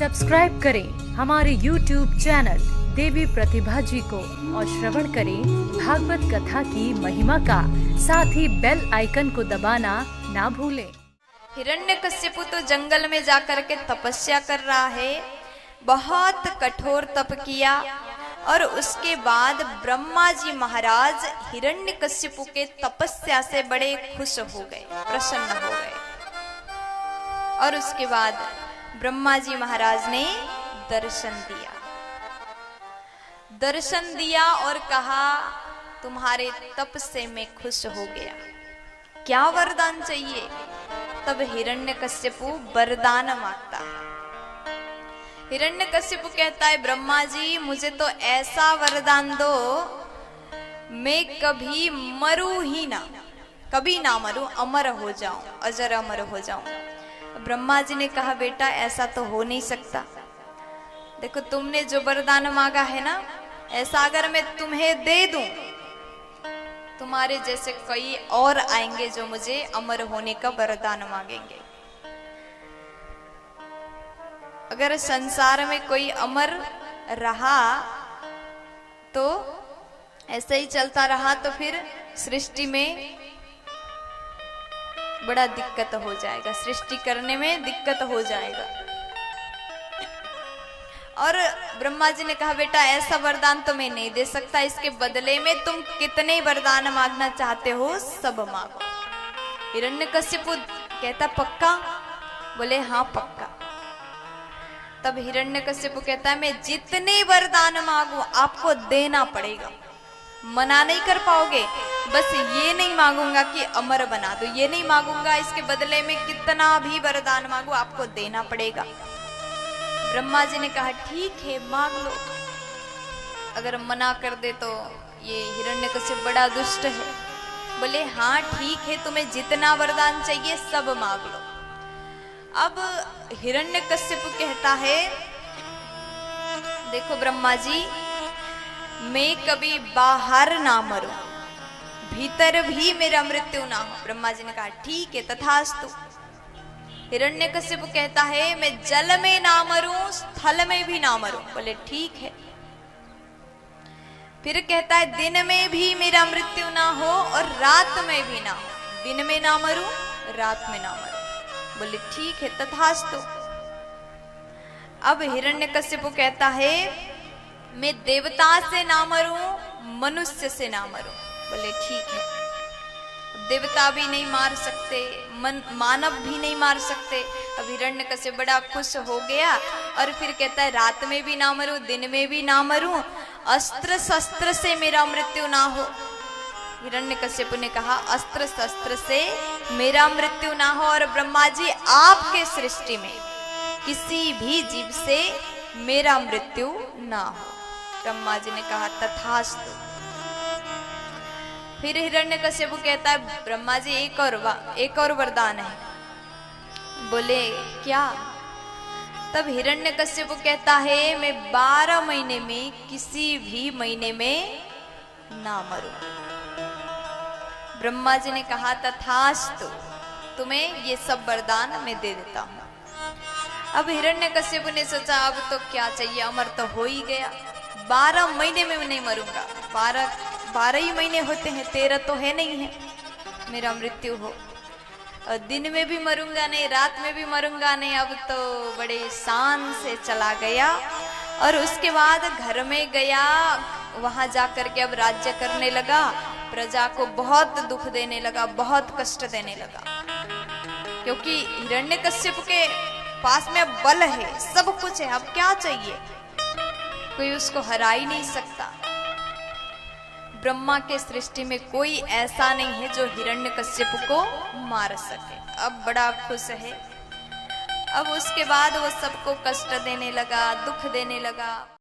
Subscribe करें हमारे YouTube channel देवी प्रतिभा जी को और श्रवण करें भागवत कथा की महिमा का, साथ ही बेल आइकन को दबाना ना भूलें। हिरण्यकश्यपु तो जंगल में जाकर के तपस्या कर रहा है, बहुत कठोर तप किया और उसके बाद ब्रह्मा जी महाराज हिरण्यकश्यपु के तपस्या से बड़े खुश हो गए, प्रसन्न हो गए। और उसके बाद ब्रह्मा जी महाराज ने दर्शन दिया और कहा, तुम्हारे तप से मैं खुश हो गया, क्या वरदान चाहिए? तब हिरण्यकश्यपु वरदान मांगता है। हिरण्यकश्यपु कहता है, ब्रह्मा जी मुझे तो ऐसा वरदान दो, मैं कभी मरूं ही ना, कभी ना मरूं, अमर हो जाऊं, अजर अमर हो जाऊं। ब्रह्मा जी ने कहा, बेटा ऐसा तो हो नहीं सकता। देखो तुमने जो वरदान मांगा है ना, ऐसा अगर मैं तुम्हें दे दूं, तुम्हारे जैसे कई और आएंगे जो मुझे अमर होने का वरदान मांगेंगे। अगर संसार में कोई अमर रहा तो ऐसे ही चलता रहा तो फिर सृष्टि में बड़ा दिक्कत हो जाएगा, सृष्टि करने में दिक्कत हो जाएगा। और ब्रह्मा जी ने कहा, बेटा ऐसा वरदान तो मैं नहीं दे सकता, इसके बदले में तुम कितने वरदान मांगना चाहते हो सब मांगो। हिरण्यकश्यपु कहता, पक्का? बोले हाँ पक्का। तब हिरण्यकश्यपु कहता है, मैं जितने वरदान मांगू आपको देना पड़ेगा, मना नहीं कर पाओगे। बस ये नहीं मांगूंगा कि अमर बना दो, ये नहीं मांगूंगा, इसके बदले में कितना भी वरदान मांगू आपको देना पड़ेगा। ब्रह्मा जी ने कहा, ठीक है मांग लो। अगर मना कर दे तो ये हिरण्यकश्यप बड़ा दुष्ट है। बोले हाँ ठीक है, तुम्हें जितना वरदान चाहिए सब मांग लो। अब हिरण्यकश्यप कहता है, देखो ब्रह्मा जी, मैं कभी बाहर ना मरूं, भीतर भी मेरा मृत्यु ना हो। ब्रह्मा जी ने कहा, ठीक है तथास्तु। हिरण्यकश्यप कहता है, मैं जल में ना मरूं, स्थल में भी ना मरूं। बोले ठीक है। फिर कहता है, दिन में भी मेरा मृत्यु ना हो और रात में भी ना हो, दिन में ना मरूं, रात में ना मरूं। बोले ठीक है तथास्तु। अब हिरण्यकश्यप कहता है, मैं देवता से ना मरूं, मनुष्य से ना मरूं। बोले ठीक है। देवता भी नहीं मार सकते, मानव भी नहीं मार सकते। अब हिरण्यकश्यप बड़ा खुश हो गया और फिर कहता है, रात में भी ना मरूं, दिन में भी ना मरूं, अस्त्र शस्त्र से मेरा मृत्यु ना हो। हिरण्यकश्यप ने कहा, अस्त्र शस्त्र से मेरा मृत्यु ना हो और ब्रह्मा जी आपके सृष्टि में किसी भी जीव से मेरा मृत्यु ना हो। ब्रह्मा जी ने कहा, तथास्तु। फिर हिरण्यकश्यप कहता है, ब्रह्मा जी एक और वरदान है। बोले क्या? तब हिरण्यकश्यप कहता है, मैं 12 महीने में किसी भी महीने में ना मरूं। ब्रह्मा जी ने कहा, तथास्तु, तुम्हें ये सब वरदान मैं दे देता हूं। अब हिरण्यकश्यप ने सोचा, अब तो क्या चाहिए, अमर तो हो ही गया, 12 महीने में नहीं मरूंगा। 12 ही महीने होते हैं, 13 तो है नहीं है मेरा मृत्यु हो। और दिन में भी मरूंगा नहीं, रात में भी मरूंगा नहीं। अब तो बड़े शान से चला गया और उसके बाद घर में गया, वहां जाकर के अब राज्य करने लगा, प्रजा को बहुत दुख देने लगा, बहुत कष्ट देने लगा। क्योंकि हिरण्यकश्यप के पास में अब बल है, सब कुछ है, अब क्या चाहिए, कोई उसको हरा ही नहीं सकता। ब्रह्मा के सृष्टि में कोई ऐसा नहीं है जो हिरण्यकश्यप को मार सके। अब बड़ा खुश है। अब उसके बाद वो सबको कष्ट देने लगा, दुख देने लगा।